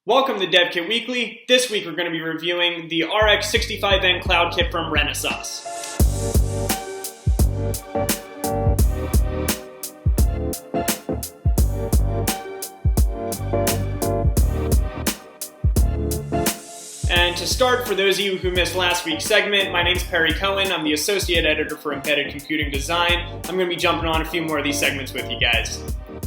Welcome to DevKit Weekly. This week we're going to be reviewing the RX65N Cloud Kit from Renesas. And to start, for those of you who missed last week's segment, my name's Cohen. I'm the Associate Editor for Embedded Computing Design. I'm going to be jumping on a few more of these segments with you guys.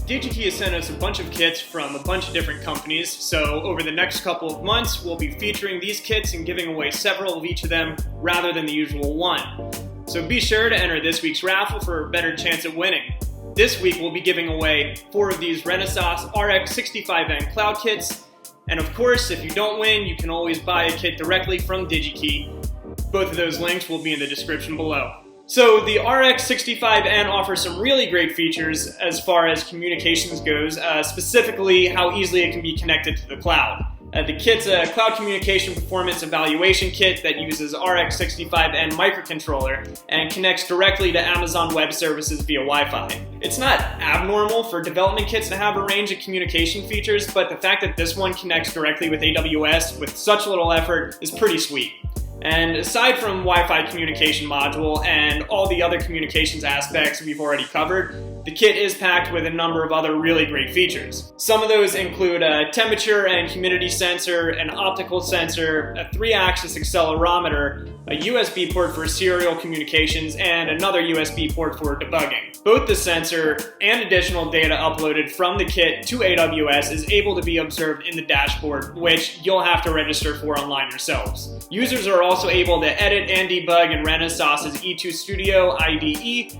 DigiKey has sent us a bunch of kits from a bunch of different companies, so over the next couple of months we'll be featuring these kits and giving away several of each of them rather than the usual one. So be sure to enter this week's raffle for a better chance at winning. This week we'll be giving away 4 of these Renesas RX65N Cloud Kits, and of course if you don't win you can always buy a kit directly from DigiKey. Both of those links will be in the description below. So the RX65N offers some really great features as far as communications goes, specifically how easily it can be connected to the cloud. The kit's a cloud communication performance evaluation kit that uses RX65N microcontroller and connects directly to Amazon Web Services via Wi-Fi. It's not abnormal for development kits to have a range of communication features, but the fact that this one connects directly with AWS with such little effort is pretty sweet. And aside from Wi-Fi communication module and all the other communications aspects we've already covered, the kit is packed with a number of other really great features. Some of those include a temperature and humidity sensor, an optical sensor, a 3-axis accelerometer, a USB port for serial communications, and another USB port for debugging. Both the sensor and additional data uploaded from the kit to AWS is able to be observed in the dashboard, which you'll have to register for online yourselves. Users are also able to edit and debug in Renesas' E2 Studio IDE.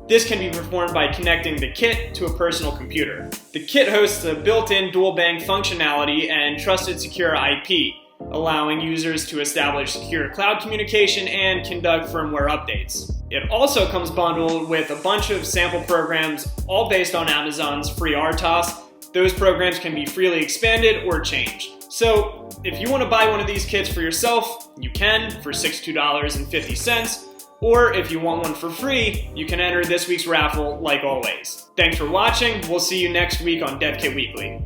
This can be performed by connecting the kit to a personal computer. The kit hosts a built-in dual bank functionality and trusted secure IP, allowing users to establish secure cloud communication and conduct firmware updates. It also comes bundled with a bunch of sample programs, all based on Amazon's free RTOS. Those programs can be freely expanded or changed. So if you want to buy one of these kits for yourself, you can for $62.50. Or if you want one for free, you can enter this week's raffle like always. Thanks for watching. We'll see you next week on DevKit Weekly.